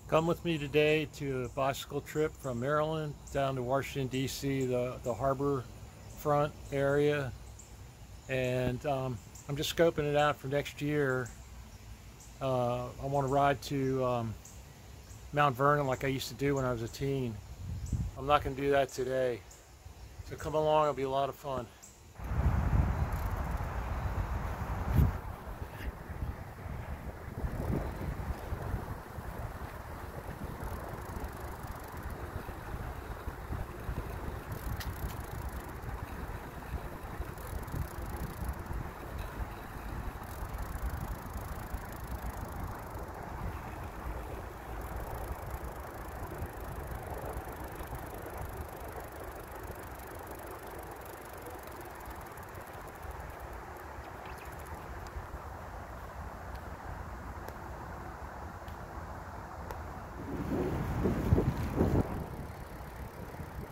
Come with me today to a bicycle trip from Maryland down to Washington, D.C., the harbor front area. And I'm just scoping it out for next year. I want to ride to Mount Vernon like I used to do when I was a teen. I'm not going to do that today. So come along, it'll be a lot of fun.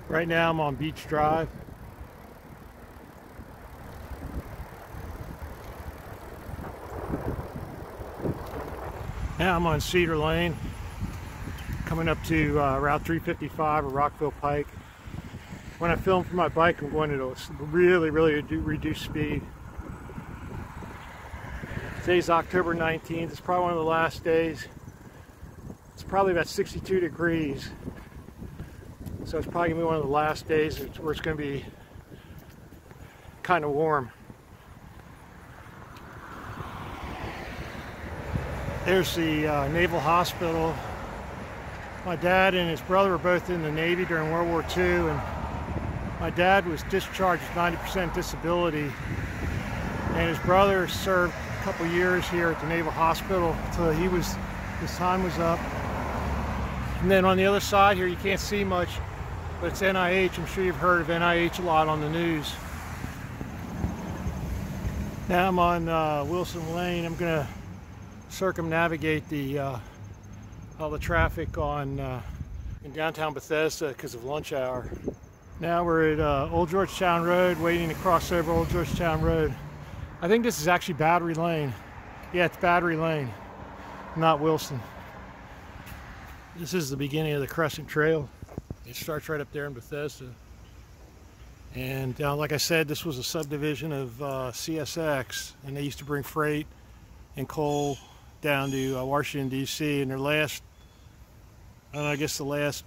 Right now I'm on Beach Drive. Now I'm on Cedar Lane, coming up to Route 355 or Rockville Pike. When I film from my bike, I'm going at a really reduced speed. Today's October 19th. It's probably one of the last days. It's probably about 62 degrees. So it's probably going to be one of the last days where it's going to be kind of warm. There's the Naval Hospital. My dad and his brother were both in the Navy during World War II, and my dad was discharged with 90% disability, and his brother served a couple years here at the Naval Hospital until his time was up. And then on the other side here, you can't see much, but it's NIH. I'm sure you've heard of NIH a lot on the news. Now I'm on Wilson Lane. I'm going to circumnavigate all the traffic in downtown Bethesda because of lunch hour. Now we're at Old Georgetown Road, waiting to cross over Old Georgetown Road. I think this is actually Battery Lane. Yeah, it's Battery Lane, not Wilson. This is the beginning of the Crescent Trail. It starts right up there in Bethesda. And like I said, this was a subdivision of CSX, and they used to bring freight and coal down to Washington, D.C. And their last, I guess the last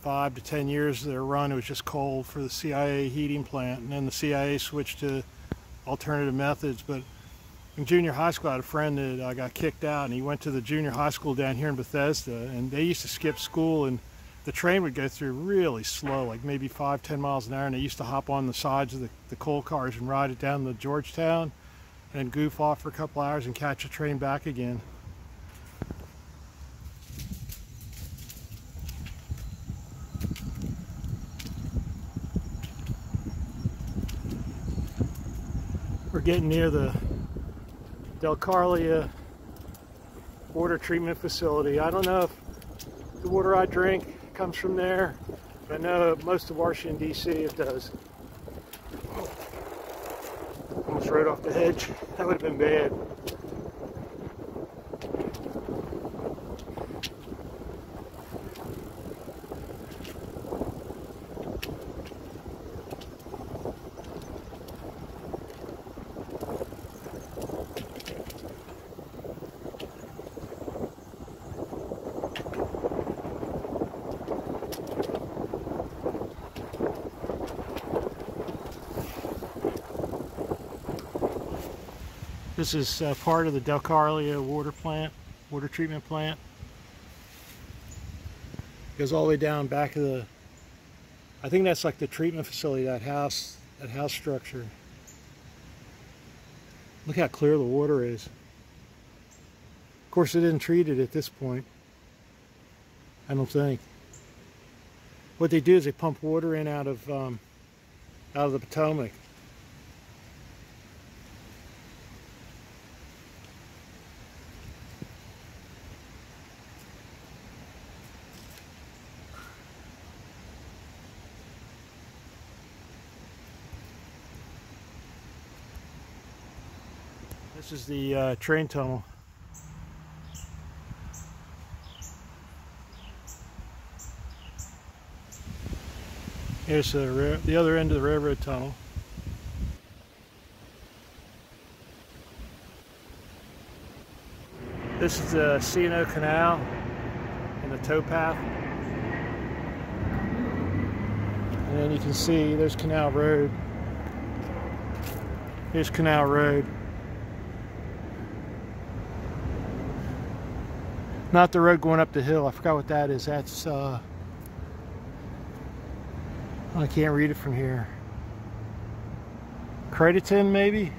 5 to 10 years of their run, it was just coal for the CIA heating plant. And then the CIA switched to alternative methods. But in junior high school, I had a friend that got kicked out, and he went to the junior high school down here in Bethesda, and they used to skip school, and the train would go through really slow, like maybe 5-10 miles an hour, and they used to hop on the sides of the coal cars and ride it down to Georgetown and goof off for a couple hours and catch a train back again. We're getting near the Delcarlia water treatment facility. I don't know if the water I drink comes from there, but I know most of Washington, D.C. it does. Almost right off the hedge. That would have been bad. This is part of the Delcarlia water treatment plant. Goes all the way down back of the, I think that's like the treatment facility, that house structure. Look how clear the water is. Of course, they didn't treat it at this point, I don't think. What they do is they pump water in out of the Potomac. This is the train tunnel. Here's the other end of the railroad tunnel. This is the C&O Canal and the towpath. And then you can see there's Canal Road. Here's Canal Road. Not the road going up the hill. I forgot what that is. That's, I can't read it from here. Crediton, maybe?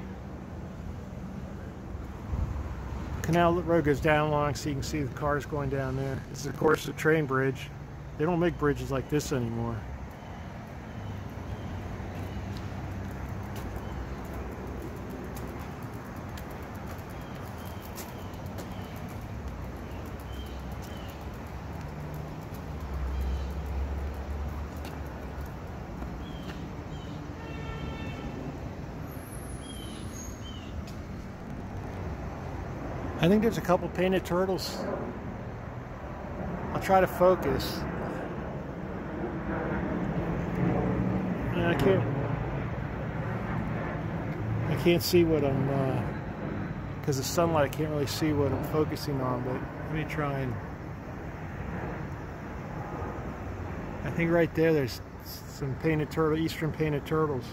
Canal Road goes down along so you can see the cars going down there. This is, of course, the train bridge. They don't make bridges like this anymore. I think there's a couple painted turtles. I'll try to focus. And I can't see what I'm, because of sunlight, I can't really see what I'm focusing on, but let me try and, I think right there's some painted turtle, eastern painted turtles.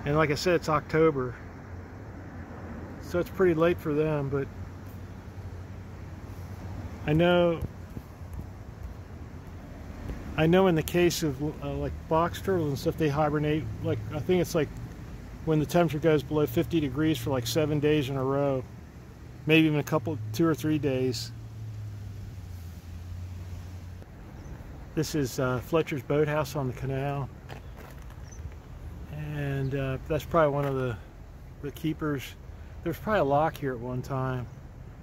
And like I said, it's October. So it's pretty late for them, but I know in the case of like box turtles and stuff, they hibernate, like, I think it's like when the temperature goes below 50 degrees for like 7 days in a row, maybe even 2 or 3 days. This is Fletcher's Boathouse on the canal, and that's probably one of the keepers. There's probably a lock here at one time,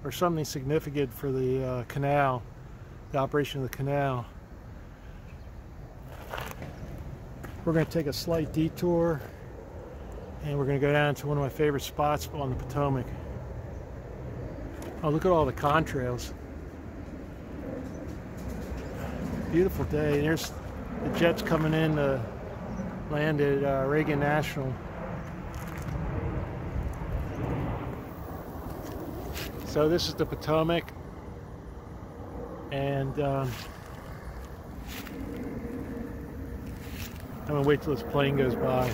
or something significant for the canal, the operation of the canal. We're going to take a slight detour, and we're going to go down to one of my favorite spots on the Potomac. Oh, look at all the contrails. Beautiful day. And there's the jets coming in to land at Reagan National. So this is the Potomac, and I'm gonna wait till this plane goes by.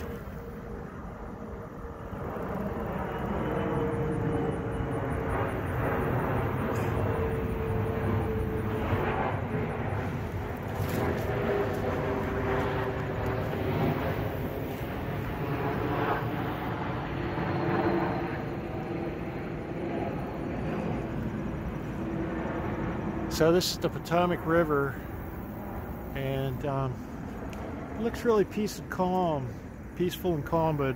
So this is the Potomac River, and it looks really peaceful and calm, but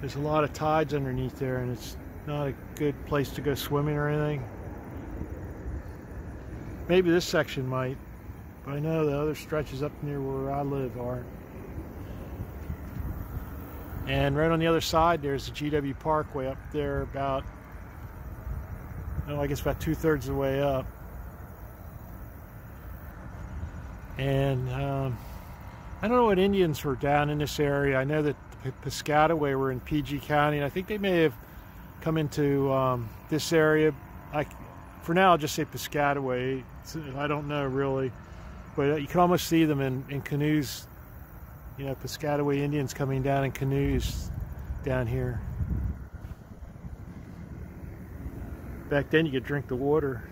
there's a lot of tides underneath there, and it's not a good place to go swimming or anything. Maybe this section might, but I know the other stretches up near where I live aren't. And right on the other side there's the GW Parkway up there, about, I guess about 2/3 of the way up. And I don't know what Indians were down in this area. I know that the Piscataway were in PG County, and I think they may have come into this area. For now, I'll just say Piscataway. I don't know really, but you can almost see them in canoes. You know, Piscataway Indians coming down in canoes down here. Back then, you could drink the water.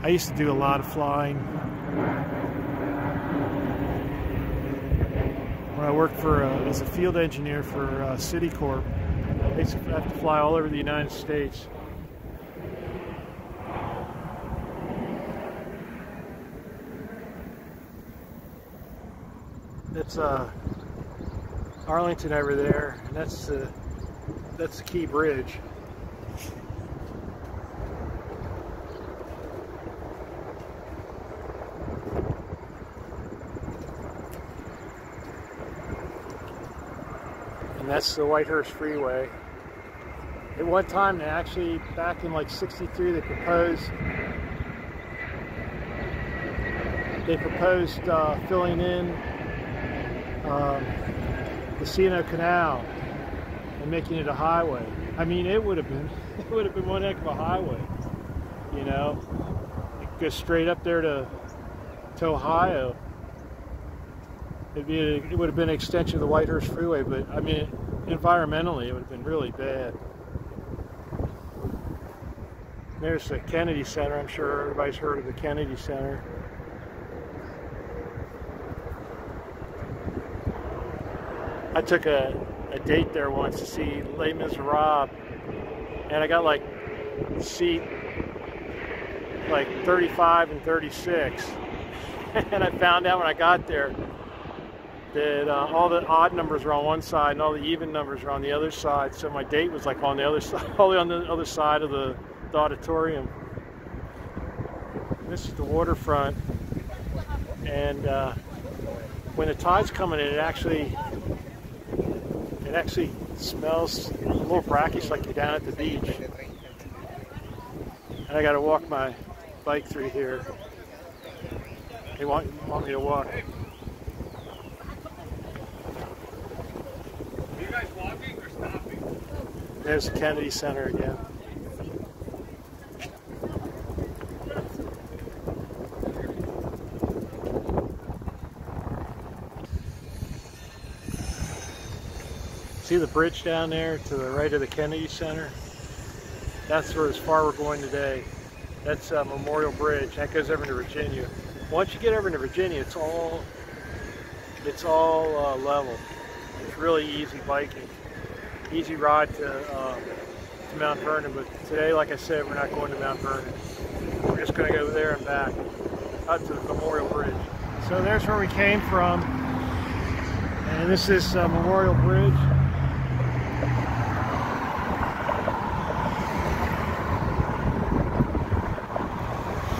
I used to do a lot of flying when I worked as a field engineer for Citicorp. I used to have to fly all over the United States. It's Arlington over there, and that's the key bridge. And that's the Whitehurst Freeway. At one time, they actually, back in like '63, they proposed filling in the Soooo Canal and making it a highway. I mean, it would have been one heck of a highway. You know, it goes straight up there to Ohio. It would have been an extension of the Whitehurst Freeway, but I mean, environmentally, it would have been really bad. There's the Kennedy Center. I'm sure everybody's heard of the Kennedy Center. I took a date there once to see Les Miserables, and I got like seat like 35 and 36, and I found out when I got there that all the odd numbers were on one side and all the even numbers were on the other side. So my date was like on the other side, all on the other side of the auditorium. This is the waterfront, and when the tide's coming in, it actually smells a little brackish, like you're down at the beach. And I got to walk my bike through here. They want me to walk. Are you guys walking or stopping? There's the Kennedy Center again. See the bridge down there to the right of the Kennedy Center? That's where as far we're going today. That's Memorial Bridge. That goes over into Virginia. Once you get over into Virginia, it's all level. It's really easy biking, easy ride to Mount Vernon. But today, like I said, we're not going to Mount Vernon. We're just going to go there and back up to the Memorial Bridge. So there's where we came from, and this is Memorial Bridge.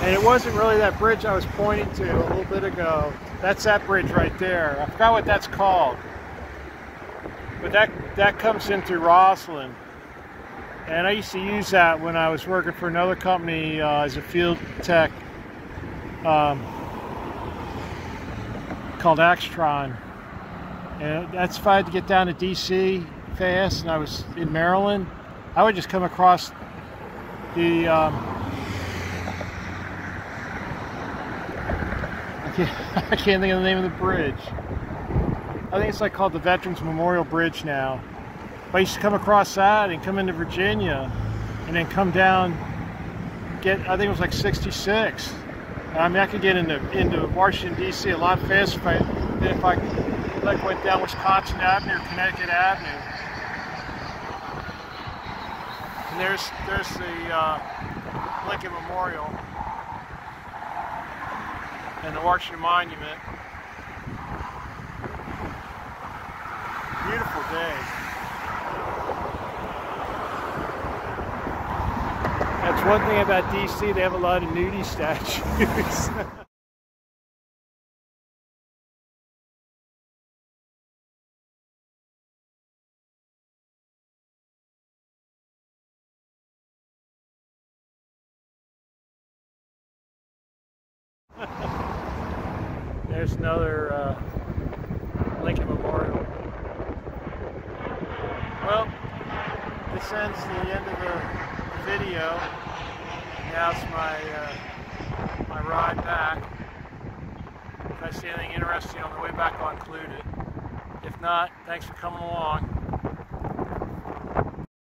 And it wasn't really that bridge I was pointing to a little bit ago. That's that bridge right there. I forgot what that's called. But that comes in through Roslyn. And I used to use that when I was working for another company as a field tech called Axtron. And that's if I had to get down to DC fast and I was in Maryland, I would just come across the I can't think of the name of the bridge. I think it's like called the Veterans Memorial Bridge now. But I used to come across that and come into Virginia and then come down, I think it was like 66. I mean, I could get into Washington, D.C. a lot faster than if I like went down Wisconsin Avenue or Connecticut Avenue. And there's the Lincoln Memorial and the Washington Monument. Beautiful day. That's one thing about DC, they have a lot of nudie statues. There's another Lincoln Memorial. Well, this ends the end of the video. Now it's my ride back. If I see anything interesting on the way back, I'll include it. If not, thanks for coming along.